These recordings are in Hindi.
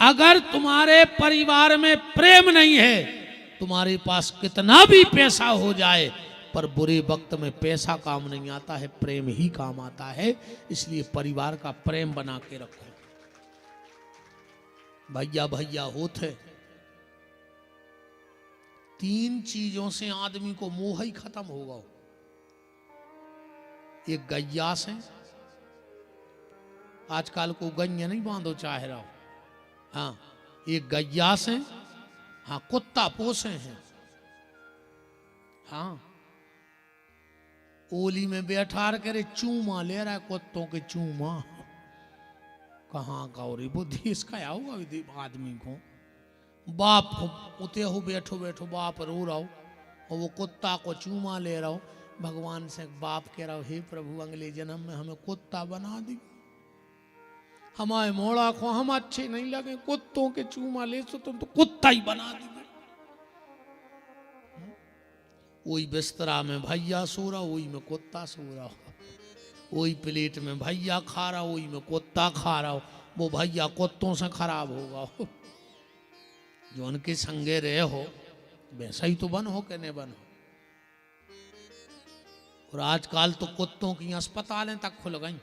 अगर तुम्हारे परिवार में प्रेम नहीं है, तुम्हारे पास कितना भी पैसा हो जाए, पर बुरे वक्त में पैसा काम नहीं आता है, प्रेम ही काम आता है। इसलिए परिवार का प्रेम बना के रखो। भैया भैया होते, तीन चीजों से आदमी को मोह ही खत्म होगा। एक गैया से, आजकल को गैया नहीं बांधो चाह रहा हो, हाँ, एक गैया से, हाँ, कुत्ता पोसे हैं, हाँ, ओली में बैठा करे चूमा ले रहा है, कुत्तों के चूमा। कहाँ गौरी बुद्धि इसका होगा आदमी को। बाप उते हो बैठो बैठो बाप रो रहा हो, और वो कुत्ता को चूमा ले रहा हो। भगवान से बाप कह रहा हो, हे प्रभु अगले जन्म में हमें कुत्ता बना दी, हमारे मोड़ा को हम अच्छे नहीं लगे, कुत्तों के चूमा ले तो तुम तो कुत्ता ही बना दी। वही बिस्तरा में भैया सो रहा, वही में कुत्ता सो रहा हो, वही प्लेट में भैया खा रहा, वही में कुत्ता खा रहा हो। वो भैया कुत्तों से खराब होगा हो। जो उनके संगे रहे हो वैसा ही तो बन हो कि नहीं बन हो। और आजकल तो कुत्तों की अस्पतालें तक खुल गई।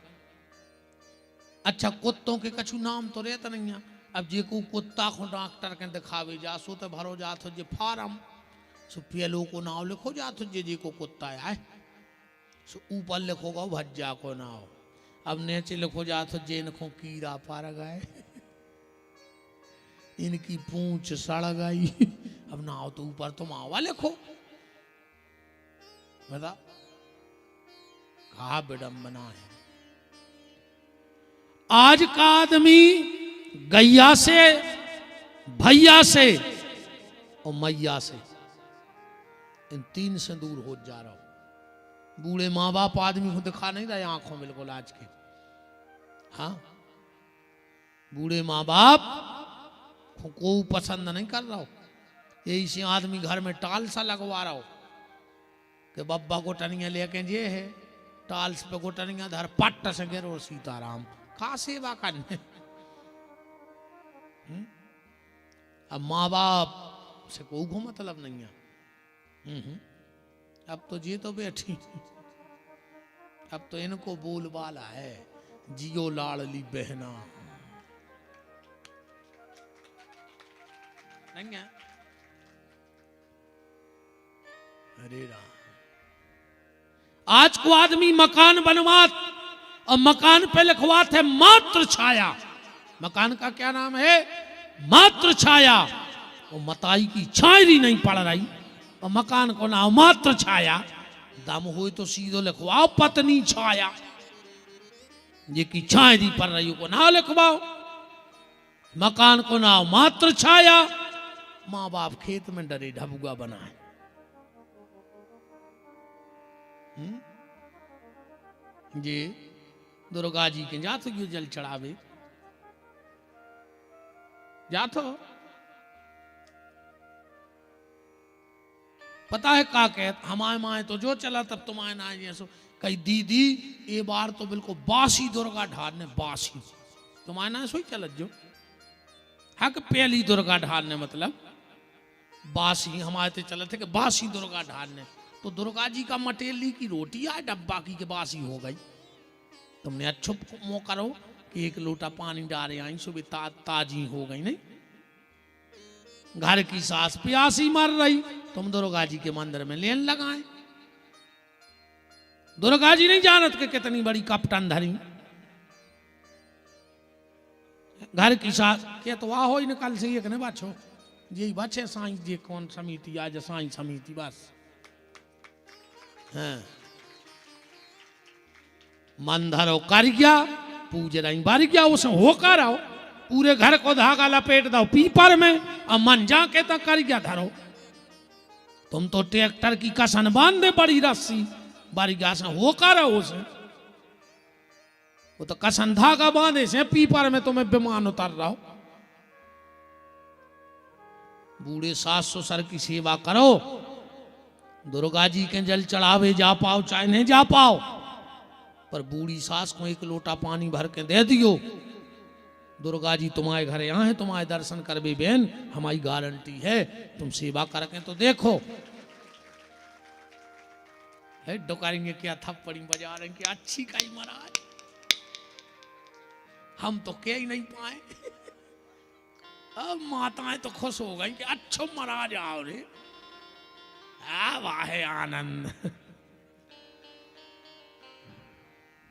अच्छा, कुत्तों के कछु नाम तो रहता नहीं है। अब जे को कुत्ता को डॉक्टर के दिखावे जा सो तो भरो जात हो जे फार्म सो पीएलओ को नाव लिखो जात हो जे को कुत्ता है सो ऊपर लिखोगा भज्जा को नाव। अब नीचे लिखो जात हो जे इनको कीड़ा पार गए, इनकी पूंछ सड़ गई। अब नाव तो ऊपर तुम आवा लिखो, बता कहा विडंबना है। आज का आदमी गैया से, भैया से और मैया से, इन तीन से दूर हो जा रहा हूं। बूढ़े माँ बाप आदमी को दिखा नहीं रहे आंखों बिल्कुल आज के, हाँ, बूढ़े माँ बाप को पसंद नहीं कर रहा हो। यही से आदमी घर में टाल सा लगवा रहा हो कि बब्बा गोटनिया लेके जे है, टाल्स पे गोटनिया धर पट्ट से गिरो सीताराम का सेवा करने। अब माँ बाप से कोई को मतलब नहीं है। अब तो जी तो बैठी, अब तो इनको बोलबाला है, जियो लाडली बहना नहीं है। अरे राम, आज को आदमी मकान बनवात और मकान पे लिखवात है मात्र छाया। मकान का क्या नाम है? मात्र छाया। वो मताई की छायरी नहीं पड़ रही और मकान को नाम मात्र छाया। दम हो तो सीधो लिखवाओ पत्नी छाया, ये की छायरी पड़ रही को ना लिखवाओ। मकान को नाम मात्र छाया। माँ बाप खेत में डरे ढबुआ बनाए। जी दुर्गा जी के जातो क्यों जल चढ़ावे जातो। पता है का कहत हमारे माए तो जो चला तब तुम्हारे ना जैसो कही दीदी ये बार तो बिल्कुल बासी दुर्गा ढालने, बासी तुम्हारे ना सो ही चलत जो हक पहली दुर्गा ढालने मतलब बासी हमारे तो चलते थे कि बासी दुर्गा ढालने। तो दुर्गा जी का मटेली की रोटी आए डब्बा की के बासी हो गई। तुमने अच्छो मो करो कि एक लोटा पानी डाले आई सुबह ताजी हो गई। नहीं, घर की सास प्यासी मर रही, तुम दुर्गा जी के मंदिर में लेन लगाए। दुर्गा जी नहीं जानत के कितनी बड़ी कपटन धरी। घर की सास के तो वाह हो कल से एक ने बाछो जी बचे साई जी कौन समिति आज साई समिति बस। हाँ। मन धरो कर गया पूज रही बार गया उसे होकर आओ पूरे घर को धागा लपेट दो पीपर में और मन जाके तो कर गया धरो। तुम तो ट्रैक्टर की कसन बांध दे बड़ी रस्सी बारी गया से होकर आओ उसे। वो तो कसन धागा बांधे से पीपर में तुम्हें विमान उतर रहा हो। बूढ़े सास ससुर की सेवा करो। दुर्गा जी के जल चढ़ावे जा पाओ चाहे नहीं जा पाओ, पर बूढ़ी सास को एक लोटा पानी भर के दे दियो दुर्गा जी तुम्हारे घर यहाँ है, तुम्हारे दर्शन करबे बहन, हमारी गारंटी है। तुम सेवा करके तो देखो। है डोकारेंगे क्या, थप्पड़ी बजा रहे कि अच्छी कही महाराज, हम तो कह ही नहीं पाए। अब माताएं तो खुश हो गई कि अच्छो महाराज आओ रे, वाह आनंद।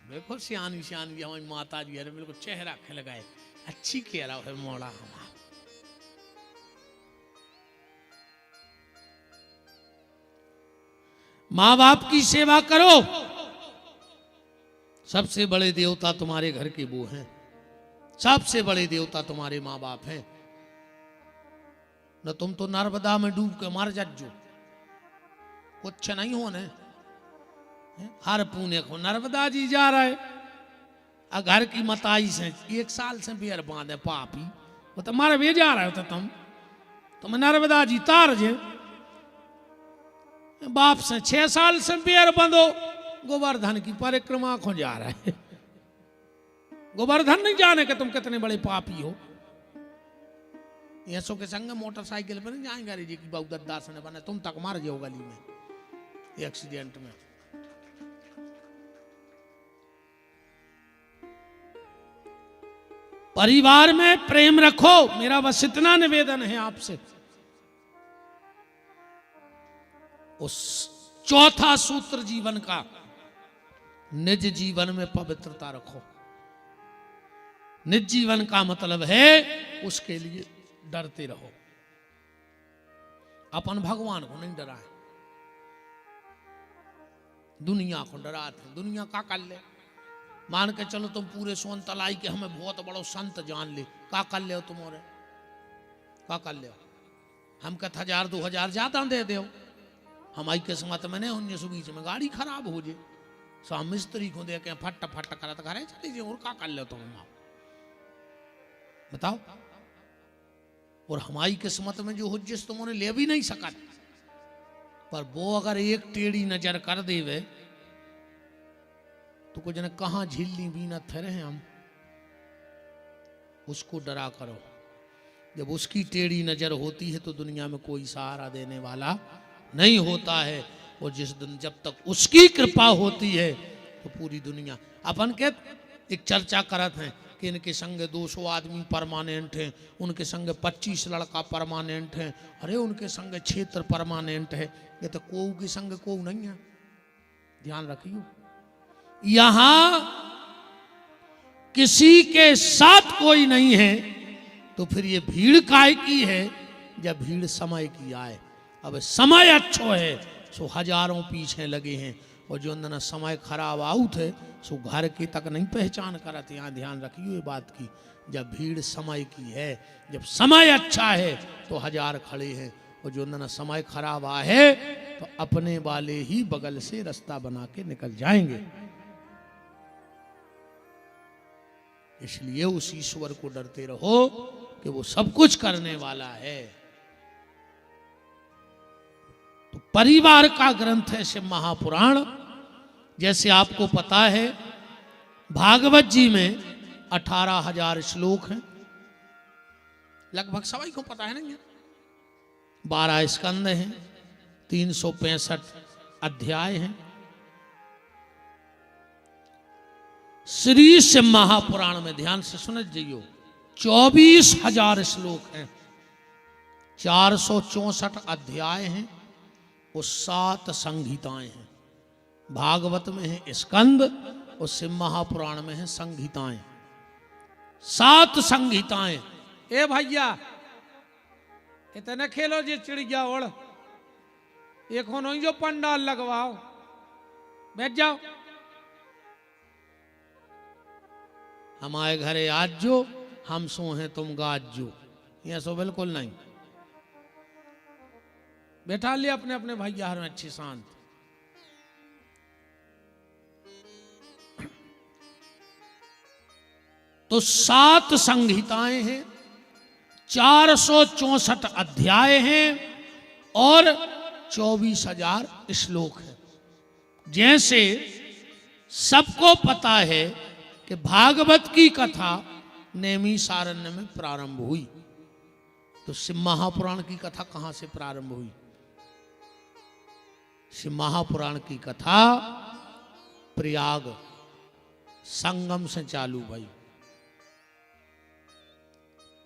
देखो सियानी सियानी हमारी माता जी है, मेरे को चेहरा खिल गए, अच्छी कह रहा है मोड़ा हमारा। माँ बाप की सेवा करो। सबसे बड़े देवता तुम्हारे घर के वो हैं, सबसे बड़े देवता तुम्हारे माँ बाप हैं। न तुम तो नर्मदा में डूब के मर जाजो, कुछ नहीं होने। हर पुण्य को नर्मदा जी जा रहे, घर की मताई से 1 साल से बेर बांधे पापी, वो तो मारे वे जा रहे हो तो तुम नर्मदा जी तार जे। बाप से 6 साल से बेर बंधो, गोवर्धन की परिक्रमा को जा रहा है। गोवर्धन नहीं जाने के तुम कितने बड़े पापी हो। यशो के संग मोटरसाइकिल पर नहीं जाएंगे जी की बहुत दद्दास ने बने, तुम तक मार जाओ गली में एक्सीडेंट में। परिवार में प्रेम रखो, मेरा बस इतना निवेदन है आपसे। उस चौथा सूत्र जीवन का, निज जीवन में पवित्रता रखो। निज जीवन का मतलब है उसके लिए डरते रहो। अपन भगवान को नहीं डराए, दुनिया को डराते। दुनिया का कर ले, मान के चलो तुम पूरे सोन तलाई के हमें बहुत बड़ो संत जान ले, का कर ले तुम्हारे, का कर ले। हम कहते 1000-2000 ज्यादा दे दो, हमारी किस्मत में नहीं 1920 में गाड़ी खराब हो जाए, सो मिस्त्री को दे के फट फट करत घरे चले जाए, और का कर ले तुम बताओ। और हमारी किस्मत में जो हो जिस तुमने ले भी नहीं सका, पर वो अगर एक टेढ़ी नजर कर देवे तो कुछ न कहां झिल्ली भी न थे रहे हम। उसको डरा करो। जब उसकी टेढ़ी नजर होती है तो दुनिया में कोई सहारा देने वाला नहीं होता है। और जिस दिन जब तक उसकी कृपा होती है तो पूरी दुनिया। अपन के एक चर्चा करते हैं कि इनके संग 200 आदमी परमानेंट हैं, उनके संग 25 लड़का परमानेंट हैं, अरे उनके संग क्षेत्र परमानेंट है। ये तो कोऊ के संग कोऊ नहीं है, ध्यान रखियो। यहां किसी के साथ कोई नहीं है तो फिर ये भीड़ काय की है, जब भीड़ समय की आए। अब समय अच्छो है सो हजारों पीछे लगे हैं, और जो अंदर समय खराब आउट है सो घर की तक नहीं पहचान करते। यहाँ ध्यान रखियो ये बात की, जब भीड़ समय की है, जब समय अच्छा है तो हजार खड़े हैं, और जो अंदर समय खराब आए तो अपने वाले ही बगल से रास्ता बना के निकल जाएंगे। इसलिए उस ईश्वर को डरते रहो कि वो सब कुछ करने वाला है। तो परिवार का ग्रंथ है शिव महापुराण। जैसे आपको पता है भागवत जी में 18,000 श्लोक हैं, लगभग सभी को पता है नहीं है। 12 स्कंद हैं, 365 अध्याय हैं। श्री शिव महापुराण में ध्यान से सुन जाइयो 24,000 श्लोक हैं, 464 अध्याय हैं और 7 संहिताएं हैं। भागवत में है स्कंद और शिव महापुराण में है संहिताएं, 7 संहिताएं। ए भैया इतने खेलो जी चिड़िया ओढ़, एक हो नहीं जो पंडाल लगवाओ, बैठ जाओ। हमारे घरे आज जो हम सो हैं तुम गाज जो, यह सो बिल्कुल नहीं। बैठा ले अपने अपने भैया हर में अच्छी शांत। तो 7 संहिताएं हैं, 464 अध्याय हैं और 24,000 श्लोक हैं। जैसे सबको पता है कि भागवत की कथा नैमिषारण्य में प्रारंभ हुई। तो शिव महापुराण की कथा कहां से प्रारंभ हुई? शिव महापुराण की कथा प्रयाग संगम से चालू भाई।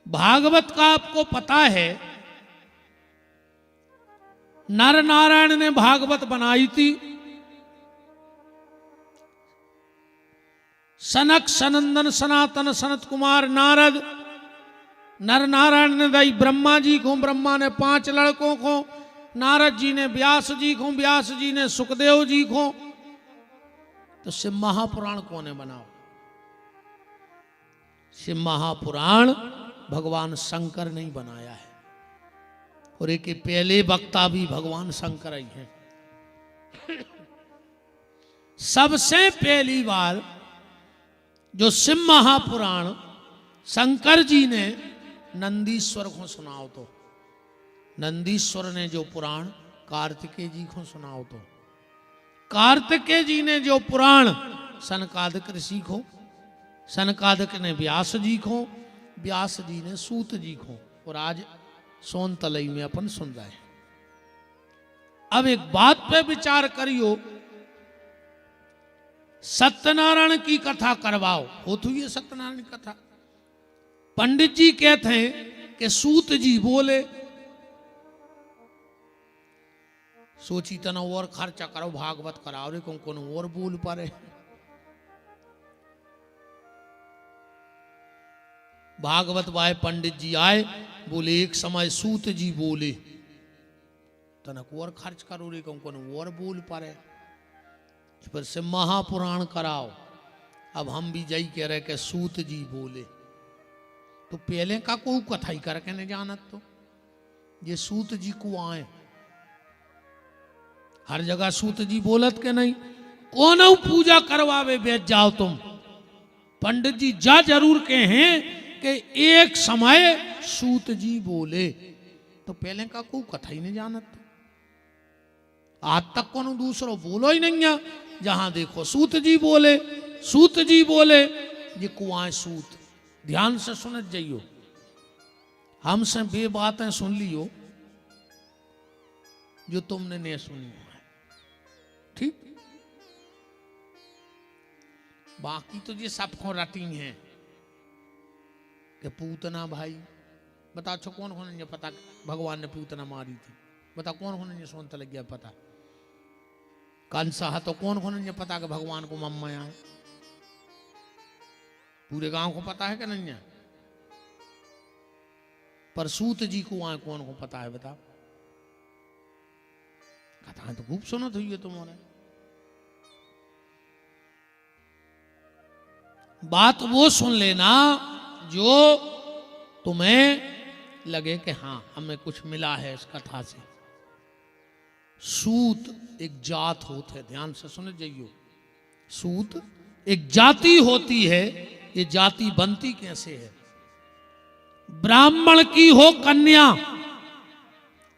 भागवत का आपको पता है, नर नारायण ने भागवत बनाई थी। सनक सनंदन सनातन सनत कुमार नारद, नर नारायण ने दई ब्रह्मा जी को, ब्रह्मा ने 5 लड़कों को, नारद जी ने व्यास जी को, व्यास जी ने सुखदेव जी को। तो शिव महापुराण कौन बनाओ? शिव महापुराण भगवान शंकर ने बनाया है, और एक पहले वक्ता भी भगवान शंकर ही हैं। सबसे पहली बार जो शिव महापुराण शंकर जी ने नंदीश्वर को सुनाओ, तो नंदीश्वर ने जो पुराण कार्तिकेय जी को सुनाओ, तो कार्तिकेय जी ने जो पुराण सनकादिक ऋषि को, सनकादिक ने व्यास जी को, व्यास जी ने सूत जी को, और आज सोन तलई में अपन सुन रहे हैं। अब एक बात पे विचार करियो, सत्यनारायण की कथा करवाओ, हो तो ये सत्यनारायण की कथा। पंडित जी कहते हैं कि सूत जी बोले, सोची तना और खर्चा करो, भागवत कराओ रे, कौन और बोल पारे। भागवत वाय पंडित जी आए, बोले एक समय सूत जी बोले, तनक और खर्च करो रे, कौन और बोल पारे, पर से महापुराण कराओ। अब हम भी जई कह रहे कि सूत जी बोले, तो पहले का कोई कथा ही करके नहीं जानत, तो ये सूत जी को आए, हर जगह सूत जी बोलत के नहीं, कौन पूजा करवावे बैठ जाओ तुम। पंडित जी जा जरूर के हैं कि एक समय सूत जी बोले, तो पहले का कोई कथा ही नहीं जानत, आज तक कौन दूसरो बोलो ही नहीं है। जहां देखो सूत जी बोले, सूत जी बोले, ये कुआं सूत। ध्यान से सुनत जाइयो, हमसे बे बातें सुन लियो जो तुमने नहीं सुनी है, ठीक? बाकी तो ये सबको रटी है कि पूतना भाई, बता छो कौन कौन ने पता भगवान ने पूतना मारी थी? बता कौन कौन ने सोनता लग गया पता? कंसा है तो कौन कौन ने पता कि भगवान को मम्मा है? पूरे गांव को पता है कि नहीं है? पर सूत जी को आए कौन को पता है बता? कथा तो खूब सुनत हुई है तुम्हारे। बात वो सुन लेना जो तुम्हें लगे कि हाँ हमें कुछ मिला है इस कथा से। सूत एक जात होते है, ध्यान से सुन जाइयो। सूत एक जाति होती है। ये जाति बनती कैसे है? ब्राह्मण की हो कन्या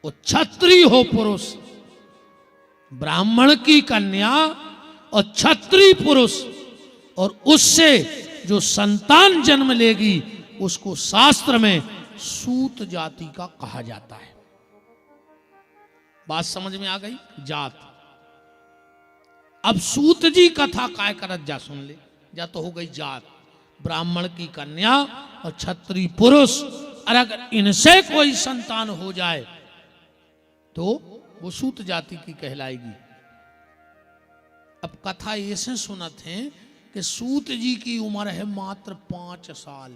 और क्षत्रिय हो पुरुष, ब्राह्मण की कन्या और क्षत्रिय पुरुष, और उससे जो संतान जन्म लेगी उसको शास्त्र में सूत जाति का कहा जाता है। बात समझ में आ गई? जात। अब सूत जी कथा काय करत जा सुन ले जा, तो हो गई जात, ब्राह्मण की कन्या और क्षत्रिय पुरुष। और अगर इनसे कोई संतान हो जाए तो वो सूत जाति की कहलाएगी। अब कथा ऐसे सुनत है कि सूत जी की उम्र है मात्र 5 साल।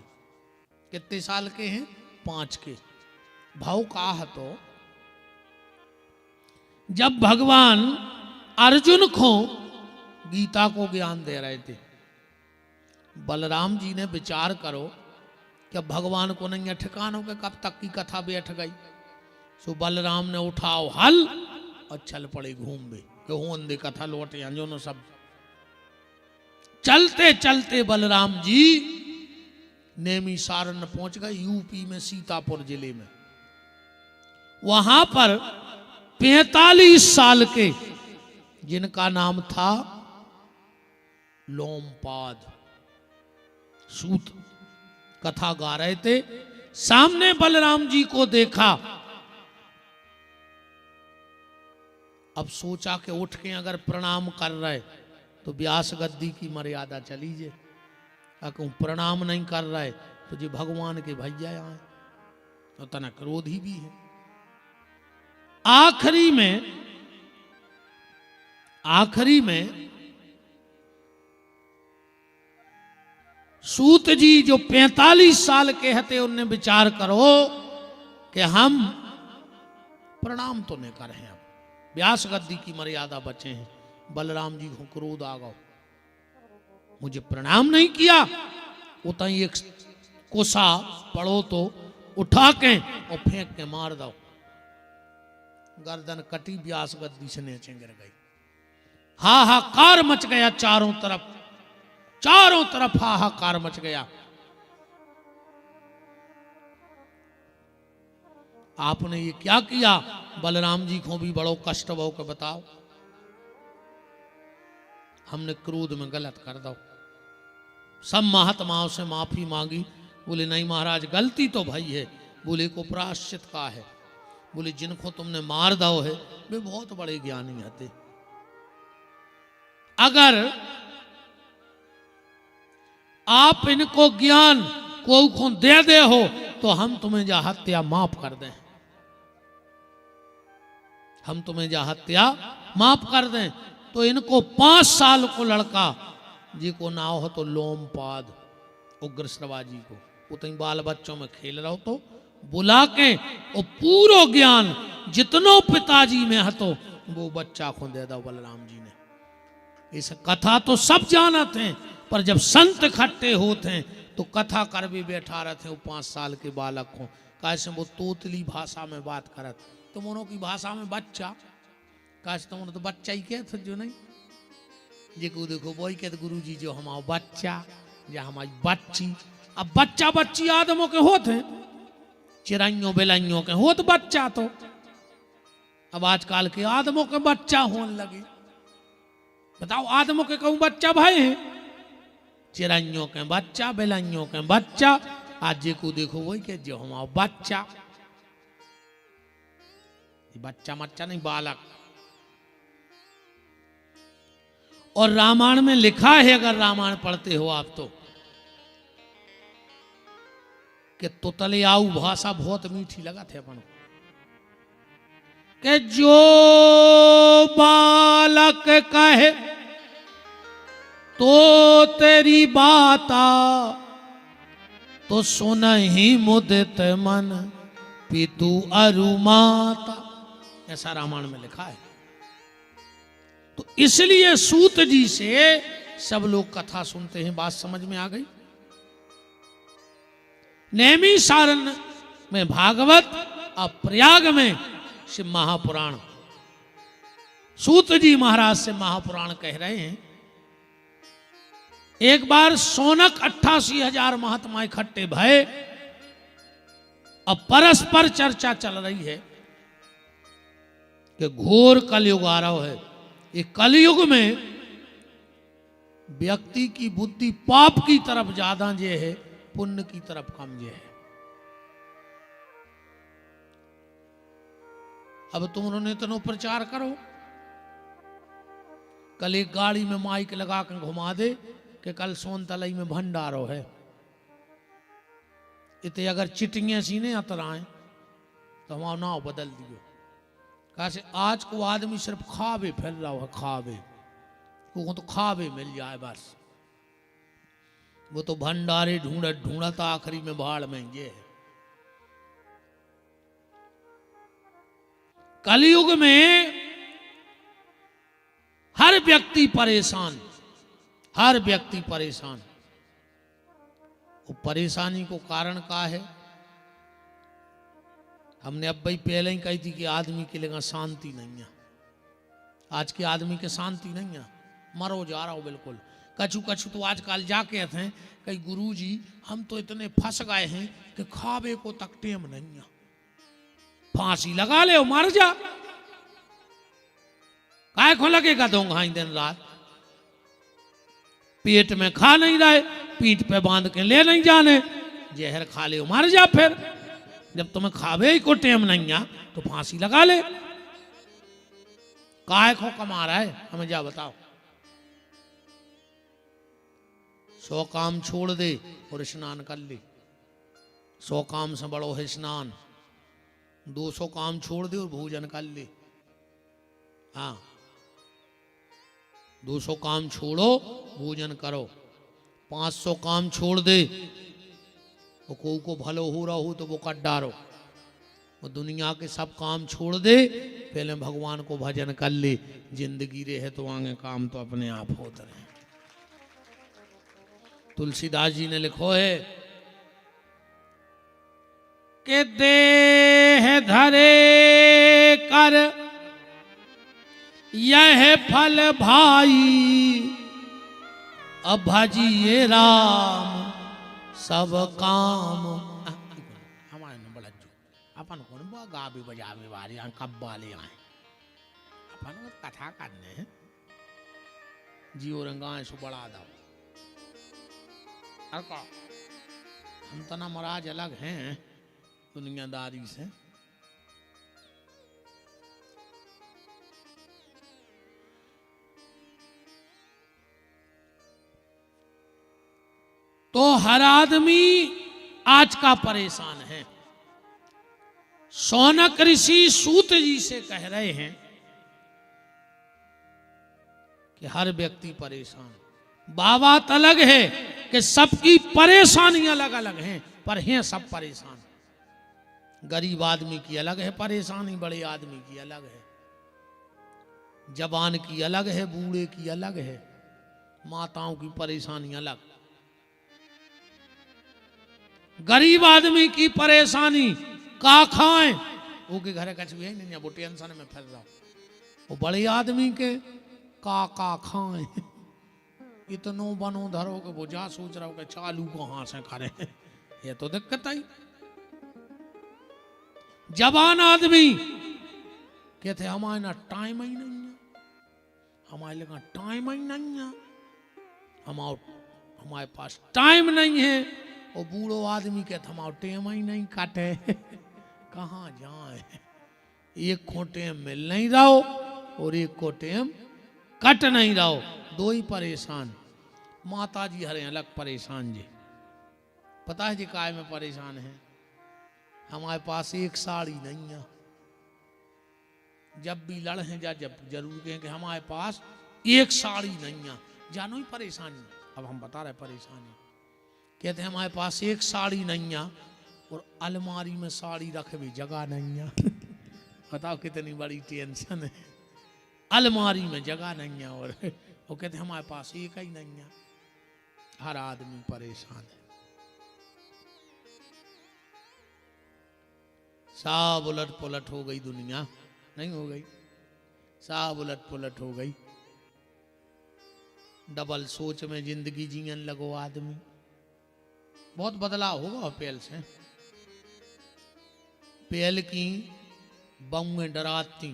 कितने साल के हैं? 5 के। भाव का है तो जब भगवान अर्जुन को गीता को ज्ञान दे रहे थे, बलराम जी ने विचार करो कि भगवान को नहीं ठिकानों के कब तक की कथा बैठ गई। सो बलराम ने उठाओ हल और चल पड़े घूम बे कि होन दे कथा लौटे अंजोनो सब। चलते चलते बलराम जी नैमिषारण्य पहुंच गए, यूपी में सीतापुर जिले में। वहां पर 45 साल के, जिनका नाम था लोमपाद, सूत कथा गा रहे थे, सामने बलराम जी को देखा। अब सोचा कि उठ के अगर प्रणाम कर रहे तो व्यास गद्दी की मर्यादा चली जे, कहूँ प्रणाम नहीं कर रहे तो जी भगवान के भैया आए तो तना क्रोधी भी है। आखिरी में सूत जी जो 45 साल के हते उनने विचार करो कि हम प्रणाम तो नहीं कर रहे हैं, व्यास गद्दी की मर्यादा बचे हैं। बलराम जी को क्रोध आ गया, मुझे प्रणाम नहीं किया, उतना ही एक कोसा पड़ो तो उठा के और फेंक के मार दो। गर्दन कटी, व्यास गद्दी से नीचे गिर गई। हाहाकार मच गया चारों तरफ हाहाकार मच गया। आपने ये क्या किया? बलराम जी को भी बड़ो कष्ट हो के बताओ, हमने क्रोध में गलत कर दो। सब महात्माओं से माफी मांगी, बोले नहीं महाराज गलती तो भाई है, बोले को प्रायश्चित का है, बोले जिनको तुमने मार दो है वे बहुत बड़े ज्ञानी हते, अगर आप इनको ज्ञान को दे हो तो हम तुम्हें जा हत्या माफ कर दें, हम तुम्हें जा हत्या माफ कर दें। तो इनको 5 साल को लड़का जी को नाव हो तो लोमपाद उग्र श्रवा जी को, उतनी बाल बच्चों में खेल रहो तो बुला के और पूरा ज्ञान जितनो पिताजी में हतो वो बच्चा को दे दो बलराम जी ने। इस कथा तो सब जानते हैं, पर जब संत इकट्ठे होते हैं तो कथा कर भी बैठा रहते हैं। 5 साल के बालक को कैसे वो तोतली भाषा में बात करत, तुम उन्हों की भाषा में बच्चा, कैसे तुम तो बच्चा ही कहते जो नहीं जी को देखो वही कहते गुरु जी जो हमारा बच्चा या हमारी बच्ची। अब बच्चा बच्ची आदमों के होते हैं, चिड़ैयों बेलाइयों के होत बच्चा, तो अब आजकल के आदमों के बच्चा होने लगे। बताओ आदमों के कहूँ बच्चा भाई है, चिड़ैयों के बच्चा बेलाइयों के बच्चा, आज जे को देखो वही के जो हमारा बच्चा, बच्चा मच्चा नहीं बालक। और रामायण में लिखा है, अगर रामायण पढ़ते हो आप तो, कि तोतलियाऊ भाषा बहुत मीठी लगा थे अपन के जो बालक कहे तो तेरी बाता तो सुन ही मुदित मन पितु अरु माता, ऐसा रामायण में लिखा है। तो इसलिए सूत जी से सब लोग कथा सुनते हैं। बात समझ में आ गई? नैमी सारण में भागवत और प्रयाग में शिव महापुराण। सूत जी महाराज से महापुराण कह रहे हैं, एक बार सोनक 88,000 महात्मा इकट्ठे भय, अब परस्पर चर्चा चल रही है कि घोर कलयुग आ रहा है। ये कलयुग में व्यक्ति की बुद्धि पाप की तरफ ज्यादा जे है, पुण्य की तरफ कम जे है। अब तुम उन्होंने इतना प्रचार करो, कल एक गाड़ी में माइक लगा कर घुमा दे कि कल सोनतलाई में भंडारो है, इतने अगर चिटिंगे सीने अतराए तो हमारा नाव बदल दियो। कैसे आज को आदमी सिर्फ खावे फैल रहा है, खावे को तो खावे मिल जाए बस, वो तो भंडारे ढूंढत ढूंढत आखिरी में भाड़ में ये है। कलयुग में हर व्यक्ति परेशान, हर व्यक्ति परेशान। वो परेशानी को कारण का है, हमने अब भाई पहले ही कही थी कि आदमी के लिए शांति नहीं है। आज के आदमी के शांति नहीं है, मरो जा रहा हो बिल्कुल। कछु कछु तो आजकल जाके हैं कई गुरुजी हम तो इतने फंस गए हैं कि खावे को तक टेम नहीं है, फांसी लगा ले मर जा, काय को लगेगा दोंघाई दिन रात, पेट में खा नहीं रहे, पीठ पे बांध के ले नहीं जाने, जहर खा ले मर जा। फिर जब तुम्हें खावे ही को टेम नहीं आ तो फांसी लगा ले। काय को कमा रहा है हमें जा बताओ। 100 काम छोड़ दे और स्नान कर ले। 100 काम से बड़ो है स्नान। 200 काम छोड़ दे और भोजन कर ले। हाँ 200 काम छोड़ो भोजन करो। 500 काम छोड़ दे वो को भलो हो रहा हो तो वो कट डारो। वो दुनिया के सब काम छोड़ दे पहले भगवान को भजन कर ले। जिंदगी रहे तो आगे काम तो अपने आप होते रहे। तुलसीदास जी ने लिखो है कि देह धरे कर यह फल भाई अब भजिए राम सब काम। हमारे न बड़ा जो अपन को गा भी बजा भी बारी कब वाले आए अपन कथा करने जियो रंगाए सो बड़ा दो। हम तो ना महाराज अलग हैं दुनियादारी से। तो हर आदमी आज का परेशान है। शौनक ऋषि सूत जी से कह रहे हैं कि हर व्यक्ति परेशान। बात अलग है कि सबकी परेशानियां अलग अलग हैं पर हैं सब परेशान। गरीब आदमी की अलग है परेशानी, बड़े आदमी की अलग है, जवान की अलग है, बूढ़े की अलग है, माताओं की परेशानी अलग। गरीब आदमी की परेशानी का खाएं वो के घर कछ भी नहीं, वो टेंशन में फंस रहा। वो बड़े आदमी के का खाएं इतनो बनो धरो के वो जा सोच रहा हो कि चालू कहां से करें। ये तो दिक्कत आई। जवान आदमी कहते हमारे ना टाइम ही नहीं है, हमारे लिए टाइम ही नहीं है, हमारे पास टाइम नहीं है। और बूढ़ो आदमी कहते हमारा टेम ही नहीं काटे कहाँ जाए। एक को टेम मिल नहीं रहो और एक को टेम कट नहीं रहो, दो ही परेशान। माता जी हरे अलग परेशान जी। पता है जी काय में परेशान है? हमारे पास एक साड़ी नहीं है। जब भी लड़ हैं जब जरूर कहें कि हमारे पास एक साड़ी नहीं है, जानो ही परेशानी। अब हम बता रहे परेशानी। कहते हैं हमारे पास एक साड़ी नहीं है और अलमारी में साड़ी रखे भी जगह नहीं है। बताओ कितनी बड़ी टेंशन है। अलमारी में जगह नहीं है और वो कहते हैं हमारे पास एक ही नहीं है। हर आदमी परेशान है। सब उलट पुलट हो गई दुनिया, नहीं हो गई? सब उलट पुलट हो गई। डबल सोच में जिंदगी जीने लगो आदमी। बहुत बदलाव होगा पहल से। पहल की बहूएं डराती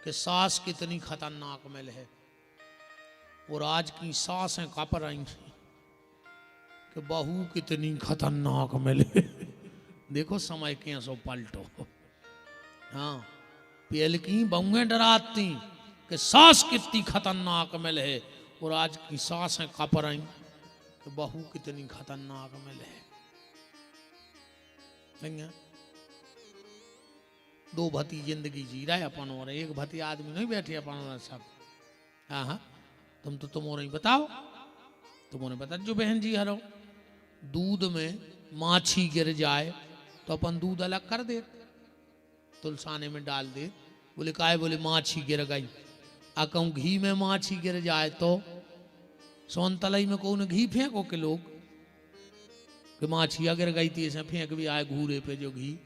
कि सास कितनी खतरनाक मिल है, और आज की सासें कप रही कि बहू कितनी खतरनाक मिले। देखो समय के सो पलटो। हाँ पहल की बहूएं डराती कि सास कितनी खतरनाक मिल है, और आज की सासें कप रही कि बहू कितनी खतरनाक मिले। दो भती जिंदगी जी रहा है अपन, और एक भती आदमी नहीं बैठे अपन और सब। हाँ तुम और बताओ, तुमने बता जो बहन जी हरो। दूध में माछी गिर जाए तो अपन दूध अलग कर दे, तुलसाने में डाल दे। बोले काय? बोले माछी गिर गई। कहूँ घी में माछी गिर जाए तो सोन तलई में कौन घी फेंको के लोग कि माछी गिर गई थी ऐसे फेंक भी आए घूरे पे जो घी।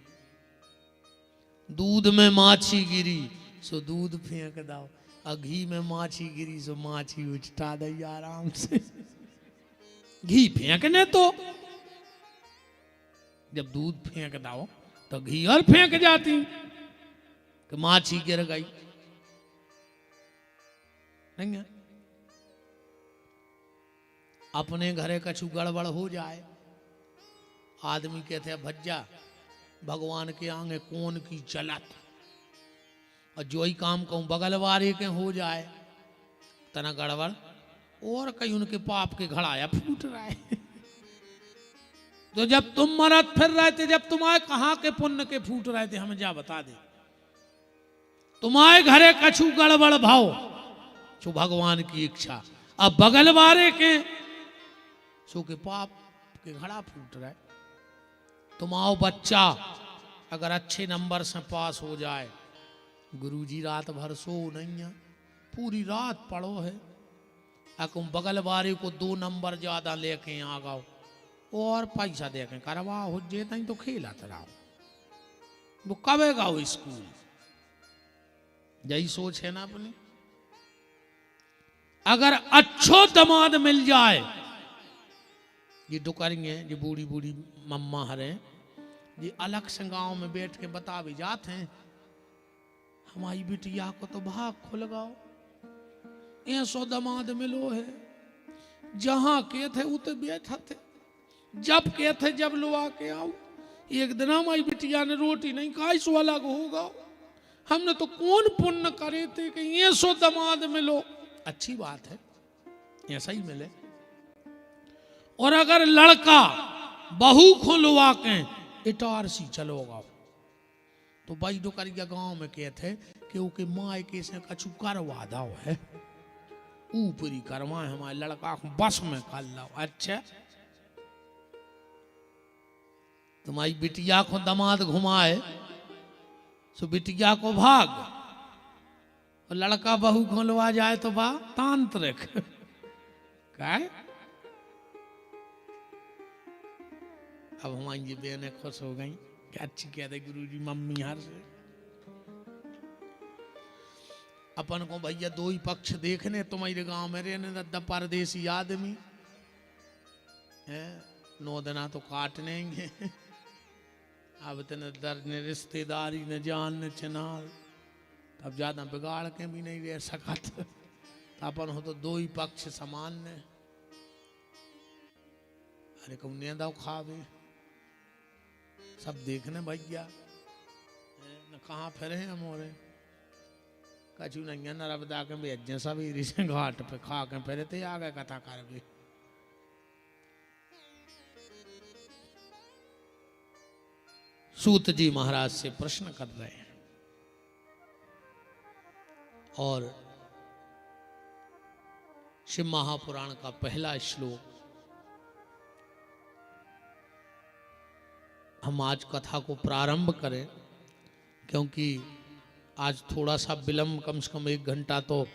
दूध में माछी गिरी सो दूध फेंक दाओ, और घी में माछी गिरी सो माछी उचटा दई आराम से। घी फेंकने तो जब दूध फेंक दाओ तो घी और फेंक जाती कि माछी गिर गई। नहीं है? अपने घरे कछु गड़बड़ हो जाए, आदमी कहते हैं भज्जा भगवान के आगे कौन की चलत, और जो ही काम कहूँ बगल वाले के हो जाए तना गड़बड़, और कहीं उनके पाप के घड़ाया फूट रहा है। तो जब तुम मरत फिर रहे थे, जब तुम्हारे कहाँ के पुण्य के फूट रहे थे, हमें जा बता दे। तुम्हारे घरे कछु गड़बड़ भाव सो भगवान की इच्छा, अब बगल वाले के सो के पाप के घड़ा फूट रहा है। तुम्हारा बच्चा अगर अच्छे नंबर से पास हो जाए, गुरुजी रात भर सो नहीं है, पूरी रात पढ़ो है, अकुम बगल वाले को 2 नंबर ज्यादा लेके आ गओ और पैसा दे के करवा हो जेता तो खेलत रहो, वो कबे गाओ स्कूल। यही सोच है ना अपनी। अगर अच्छो दामाद मिल जाए, ये डुकरिए ये बूढ़ी बूढ़ी मम्मा हरे ये अलग से गांव में बैठ के बता भी जाते हैं, हमारी बिटिया को तो भाग खुल गओ, ऐसो दामाद मिलो है, जहां के थे उते बैठा थे, जब के थे जब लुआ के आओ। एक दिन हमारी बिटिया ने रोटी नहीं खाई, सो अलग होगा। हमने तो कौन पुण्य करे थे कि ये सो दामाद मिलो। अच्छी बात है, ऐसा ही मिले। और अगर लड़का बहू को लुआ के इटारसी चलोगा, तो भाई डुकरिया गांव में कहते कि ओके माँ के से कछु करवा दो है, ऊपरी करवा हमारे लड़का को बस में कर लो। अच्छा, तुम्हारी बिटिया को दामाद घुमाए तो बिटिया को भाग, और लड़का बहू को लुआ जाए तो बा तांत्रिक। क्या अब हमारी बहनें खुश हो गई, क्या अच्छी कहते गुरुजी मम्मी हर से। अपन को भैया 2 ही पक्ष देखने, तुम्हारे गांव में रहने दद्दा परदेसी आदमी है, 9 दिना तो काटनेंगे। अब तेने दर्द ने रिश्तेदारी न जान न चिनाल, अब ज्यादा बिगाड़ के भी नहीं रह सकत। अपन हो तो 2 ही पक्ष समान ने। अरे कौन नेदा खावे सब देखने भैया न कहाँ फिरे हम और कछु नहीं है, नर्मदा के भेजे सभी ऋषि घाट पे खा के फिरे थे, आ गए कथा कर भी। सूत जी महाराज से प्रश्न कर रहे हैं, और शिव महापुराण का पहला श्लोक हम आज कथा को प्रारंभ करें, क्योंकि आज थोड़ा सा विलंब, कम से कम 1 घंटा तो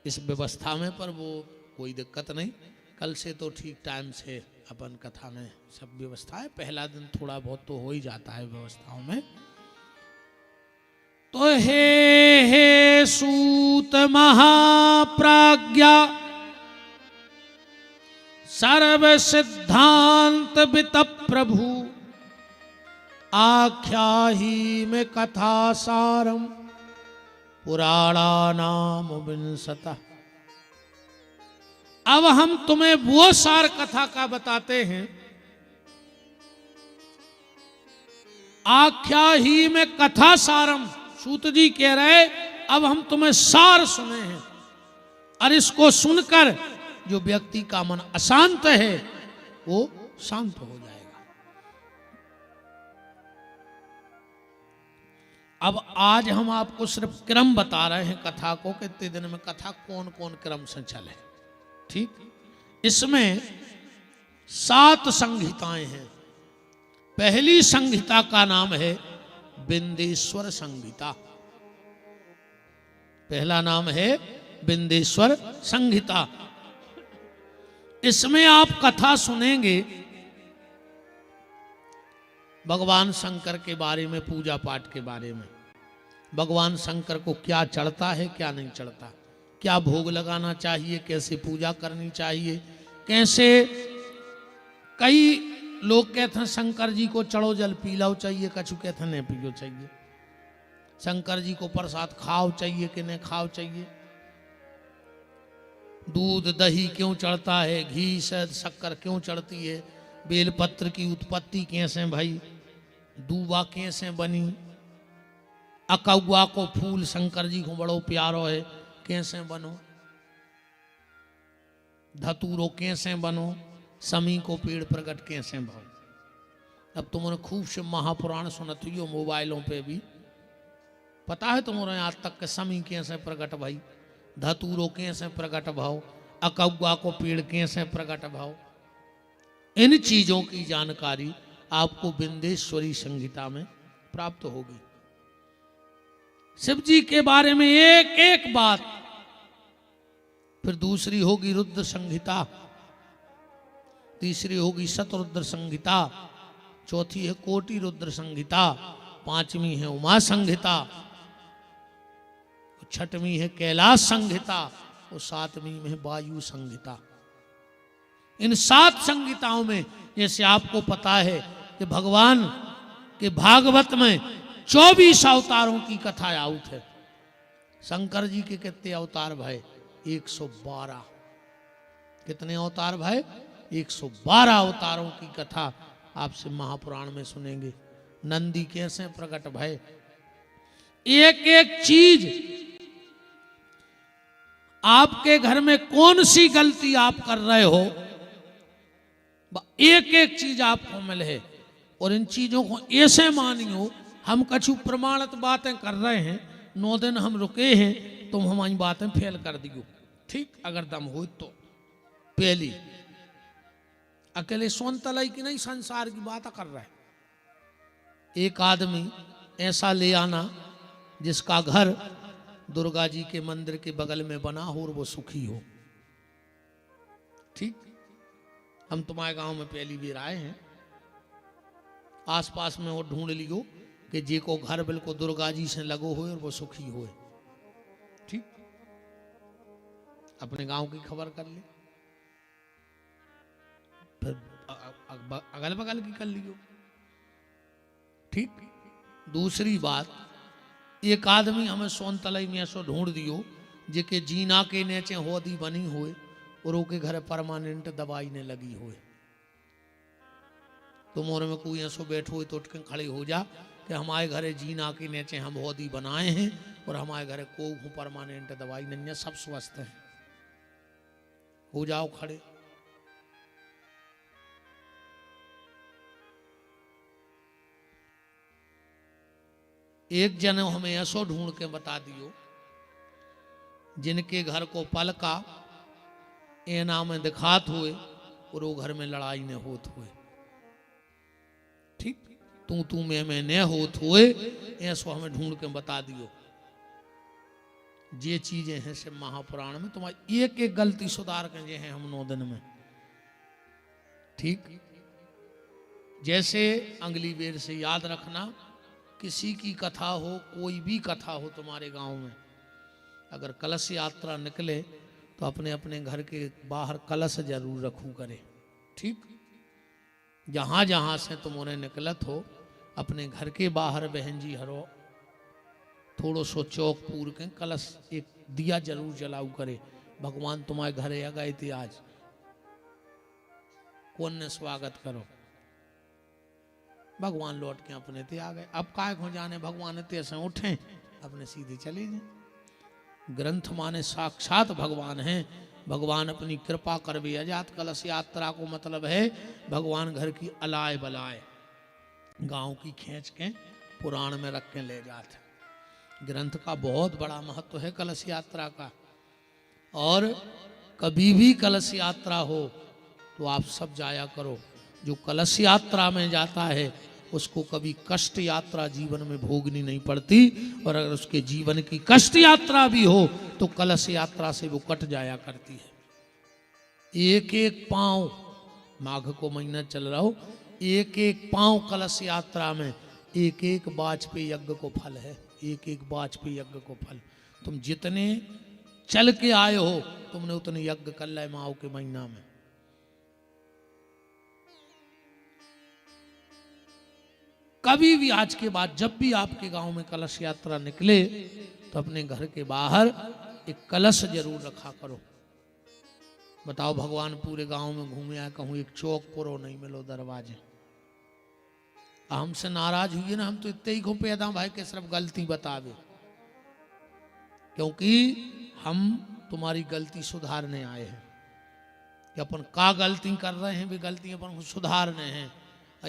इस व्यवस्था में, पर वो कोई दिक्कत नहीं, कल से तो ठीक टाइम से अपन कथा में सब व्यवस्था है। पहला दिन थोड़ा बहुत तो हो ही जाता है व्यवस्थाओं में। तो हे सूत महाप्राज्ञा सर्व सिद्धांत वित प्रभु, आख्याही में कथा सारम पुराणानाम विंशतः। अब हम तुम्हें वो सार कथा का बताते हैं। आख्याही में कथा सारम, सूत जी कह रहे अब हम तुम्हें सार सुने हैं, और इसको सुनकर जो व्यक्ति का मन अशांत है वो शांत हो जाएगा। अब आज हम आपको सिर्फ क्रम बता रहे हैं कथा को, कितने दिन में कथा कौन कौन क्रम से चले। ठीक, इसमें 7 संहिताएं हैं। पहली संहिता का नाम है बिंदेश्वर संहिता। पहला नाम है बिंदेश्वर संहिता। इसमें आप कथा सुनेंगे भगवान शंकर के बारे में, पूजा पाठ के बारे में, भगवान शंकर को क्या चढ़ता है क्या नहीं चढ़ता, क्या भोग लगाना चाहिए, कैसे पूजा करनी चाहिए, कैसे। कई लोग कहते हैं शंकर जी को चढ़ो जल पी लो चाहिए, कछु कहते हैं नहीं पियो चाहिए। शंकर जी को प्रसाद खाओ चाहिए कि नहीं खाओ चाहिए। दूध दही क्यों चढ़ता है, घी शहद शक्कर क्यों चढ़ती है, बेलपत्र की उत्पत्ति कैसे भाई, दूबा कैसे बनी, अकौआ को फूल शंकर जी को बड़ो प्यारो है कैसे बनो, धतूरो कैसे बनो, समी को पेड़ प्रकट कैसे भाव। अब तुमने खूब से महापुराण सुनत हुई मोबाइलों पे भी, पता है तुम्हारे आज तक के समी कैसे प्रकट भाई, धतूरो कैसे प्रकट भाव, अकौआ को पेड़ कैसे प्रकट भाव। इन चीजों की जानकारी आपको विंध्येश्वरी संहिता में प्राप्त होगी। शिव जी के बारे में एक एक बात। फिर दूसरी होगी रुद्र संहिता, तीसरी होगी शतरुद्र संहिता, चौथी है कोटि रुद्र संहिता, पांचवी है उमा संहिता, छठवीं है कैलाश संहिता और सातवीं में है वायु संहिता। इन 7 संहिताओं में जैसे आपको पता है कि भगवान के भागवत में 24 अवतारों की कथा आउट है। शंकर जी के कितने अवतार भय, 112। कितने अवतार भय, 112 अवतारों की कथा आपसे महापुराण में सुनेंगे। नंदी कैसे प्रकट भय, एक एक चीज आपके घर में कौन सी गलती आप कर रहे हो, एक एक चीज आपको मिले। और इन चीजों को ऐसे मानियो, हम कछु प्रमाणित बातें कर रहे हैं, 9 दिन हम रुके हैं, तुम हमारी बातें फेल कर दियो, ठीक अगर दम हो तो। पहली अकेले सोनतलाई की नहीं, संसार की बात कर रहा है। एक आदमी ऐसा ले आना जिसका घर दुर्गा जी के मंदिर के बगल में बना हो और वो सुखी हो, ठीक। हम तुम्हारे गांव में पहली बार आए हैं, आसपास में वो ढूंढ लियो कि जी को घर बिल्कुल दुर्गा जी से लगो हो और वो सुखी हो, ठीक। अपने गांव की खबर कर ले, फिर अगल बगल की कर लियो, ठीक। दूसरी बात, एक आदमी हमें सोनतलाई में ऐसा ढूंढ दियो जेके जीना के नीचे होदी बनी हुए और ओके घर परमानेंट दवाई ने लगी हुए। तुम और में कोई ऐसो बैठो हुए तो उठ के खड़े हो जा कि हमारे घरे जीना के नीचे हम होदी बनाए हैं और हमारे घरे को परमानेंट दवाई नहीं है, सब स्वस्थ है, हो जाओ खड़े। एक जन हमें ऐसो ढूंढ के बता दियो जिनके घर को पलका एना में दिखात हुए और वो घर में लड़ाई ने होत हुए, ठीक। तू में न होत हुए, ऐसो हमें ढूंढ के बता दियो। ये चीजें हैं से महापुराण में, तुम्हारी एक एक गलती सुधार के जे हैं हम 9 दिन में, ठीक। जैसे अगली बेर से याद रखना, किसी की कथा हो, कोई भी कथा हो तुम्हारे गांव में, अगर कलश यात्रा निकले तो अपने अपने घर के बाहर कलश जरूर रखू करे, ठीक। जहां जहां से तुमने निकलत हो अपने घर के बाहर बहन जी हरो थोड़ो सो चौक पूर के कलश एक दिया जरूर जलाऊ करे। भगवान तुम्हारे घरे आ गए थे आज, कौन ने स्वागत करो, भगवान लौट के अपने ते आ गए। अब काय हो जाने भगवान ते से उठे अपने सीधे चले जाए। ग्रंथ माने साक्षात भगवान हैं, भगवान अपनी कृपा कर भी अजात। कलश यात्रा को मतलब है भगवान घर की अलाय बलाय गांव की खींच के पुराण में रख के ले जाते। ग्रंथ का बहुत बड़ा महत्व है कलश यात्रा का, और कभी भी कलश यात्रा हो तो आप सब जाया करो। जो कलश यात्रा में जाता है उसको कभी कष्ट यात्रा जीवन में भोगनी नहीं पड़ती, और अगर उसके जीवन की कष्ट यात्रा भी हो तो कलश यात्रा से वो कट जाया करती है। एक एक पांव, माघ को महीना चल रहा हो, एक एक पांव कलश यात्रा में एक एक वाजपेयी यज्ञ को फल है, एक एक वाजपेयी यज्ञ को फल। तुम जितने चल के आए हो तुमने उतने यज्ञ कर लाए माओ के महीना में। कभी भी आज के बाद जब भी आपके गांव में कलश यात्रा निकले तो अपने घर के बाहर एक कलश जरूर रखा करो। बताओ भगवान पूरे गांव में घूमे आए, कहूँ एक चौक पुरो नहीं मिलो दरवाजे। हमसे नाराज हुई ना, हम तो इतने ही घूपे था भाई के सिर्फ गलती बतावे, क्योंकि हम तुम्हारी गलती सुधारने आए हैं कि अपन का गलती कर रहे हैं, भी गलती अपन को सुधारने हैं।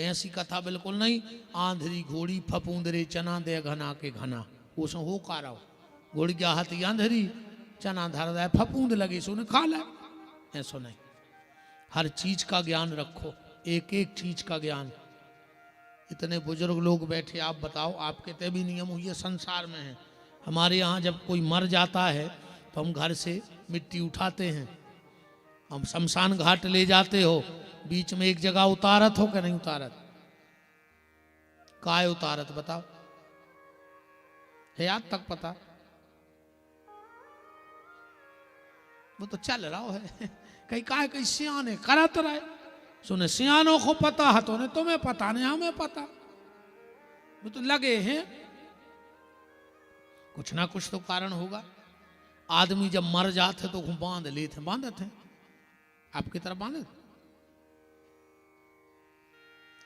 ऐसी कथा बिल्कुल नहीं। आंधरी घोड़ी फपूंदरे चना दे घना के घना, उसमें हो का रहो घोड़ी क्या हाथी आंधरी चना धर दे फपूंद लगे सो ने खा ले, ऐसा नहीं। हर चीज का ज्ञान रखो, एक एक चीज का ज्ञान। इतने बुजुर्ग लोग बैठे, आप बताओ आपके ते भी नियम हुई है संसार में है। हमारे यहाँ जब कोई मर जाता है तो हम घर से मिट्टी उठाते हैं, हम शमशान घाट ले जाते हो, बीच में एक जगह उतारत हो कि नहीं उतारत? काय उतारत बताओ, है आज तक पता? वो तो चल रहा है कहीं काय कहीं सियाने करत रहे, सुने सियानों को पता है तो नहीं, तुम्हें पता नहीं हमें पता, वो तो लगे हैं कुछ ना कुछ तो कारण होगा। आदमी जब मर जाते तो बांध लेते, बांधे थे आपकी तरफ बांधे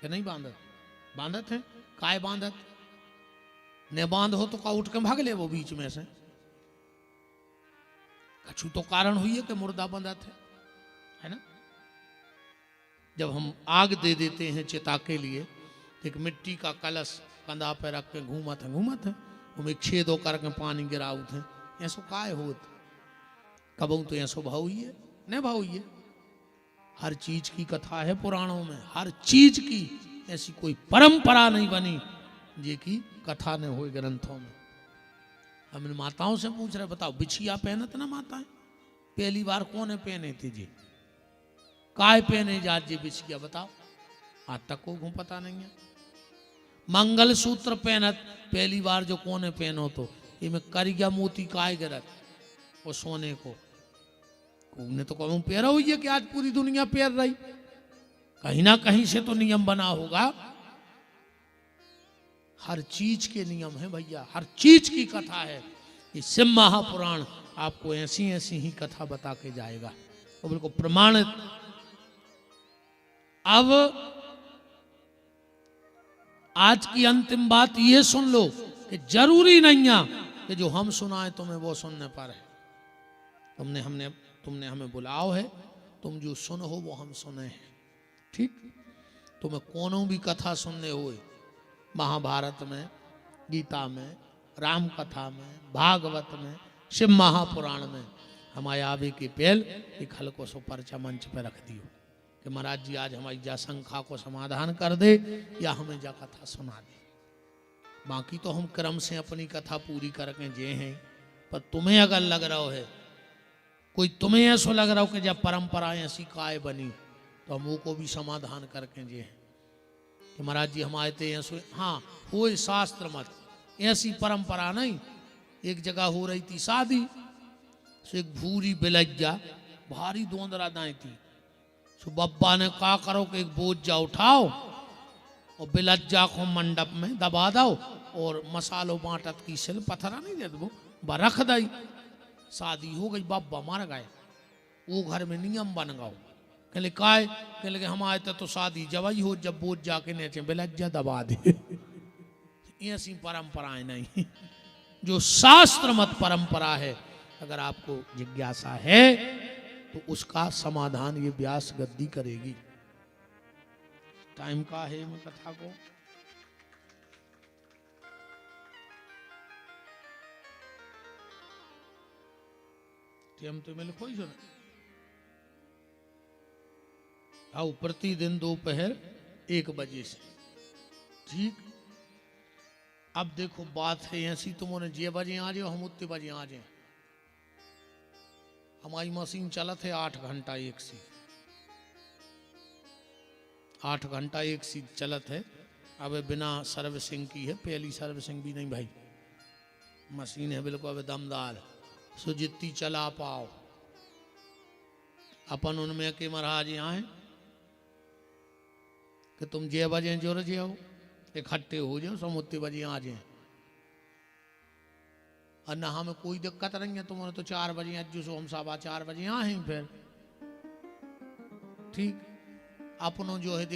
कि नहीं? बांधत बांधत है, काय बांधत ने बांध हो तो का उठ के भाग ले वो बीच में से, कछु तो कारण हुई है कि मुर्दा बंधत है ना। जब हम आग दे देते हैं चिता के लिए, एक मिट्टी का कलश कंधा पे रख के घूमत है, हम एक छेदो करके पानी गिराउत है, ऐसो काय होत? कबू तो ऐसो भाव ही है नहीं, भाव ही है। हर चीज की कथा है पुराणों में, हर चीज की ऐसी कोई परंपरा नहीं बनी जे की कथा ने हो ग्रंथों में। हम माताओं से पूछ रहे, बताओ बिछिया पहनत ना माताएं? पहली बार कौन है पहने थी जी? काय पहने जात जी बिछिया बताओ? आज तक को पता नहीं है। मंगल सूत्र पहनत पहली बार जो कौन है पहनो तो इनमें करिया मोती काय गिरत वो सोने को ने तो कहूँ पैरा हुई है कि आज पूरी दुनिया पैर रही, कहीं ना कहीं से तो नियम बना होगा। हर चीज के नियम है भैया, हर चीज की कथा है। ये शिव महापुराण आपको ऐसी ऐसी ही कथा बता के जाएगा, वो बिल्कुल प्रमाणित। अब आज की अंतिम बात ये सुन लो कि जरूरी नहीं है कि जो हम सुनाए तुम्हें वो सुनने पर है। तुमने हमें बुलाओ है, तुम जो सुनो हो वो हम सुने हैं, ठीक? तुम्हें कोनो भी कथा सुनने हुए, महाभारत में, गीता में, राम कथा में, भागवत में, शिव महापुराण में, हमारे आवे के पेल एक हल्को सो पर्चा मंच पे रख दियो कि महाराज जी आज हमारी जा शंका को समाधान कर दे या हमें जा कथा सुना दे। बाकी तो हम क्रम से अपनी कथा पूरी करके जे हैं, पर तुम्हें अगर लग रहा है, कोई तुम्हें ऐसा लग रहा हो कि जब परंपराएं ऐसी काय बनी तो हम को भी समाधान करके जे हैं कि महाराज जी हमारे ते ऐसे, हाँ हो शास्त्र मत, ऐसी परंपरा नहीं। एक जगह हो रही थी शादी, सो एक भूरी बिलज्जा भारी दोंदरा दाई थी, सो बब्बा ने कहा करो कि एक बोझ जा उठाओ और बिलज्जा को मंडप में दबा दो और मसालो बांटत की सिल पथरा नहीं दे दो रख दई। शादी हो गई, बब्बा मर गए, वो घर में नियम बन गओ। कहले काय? कहले कि हम आए तो शादी जवाई हो जब बोझ जाके नीचे बिलज्जा दबा दे। ऐसी परंपराएं नहीं, जो शास्त्र मत परंपरा है। अगर आपको जिज्ञासा है तो उसका समाधान ये व्यास गद्दी करेगी। टाइम का है मैं कथा को टाइम तो मैं लिखो ही सुना। आओ प्रतिदिन दोपहर 1 बजे से, ठीक? अब देखो बात है ऐसी, तुमने जे बजे आ जाओ हम उतने बजे आ जाए। हमारी मशीन चलत है 8 घंटा एक सी, 8 घंटा एक सी चलत है। अब बिना सर्विसिंग की है, पहली सर्विसिंग भी नहीं भाई, मशीन है बिल्कुल अब दमदार, सो जितनी चला पाओ। अपन उनमें के महाराज आए कि तुम जे बजे जोर जाओ इकट्ठे हो जाओ, सब उतने बजे आ जाए। और ना हमें कोई दिक्कत नहीं है, तुमने तो 4 बजे अज्जू सो हम 4:15 बजे आए। फिर ठीक अपनों जो है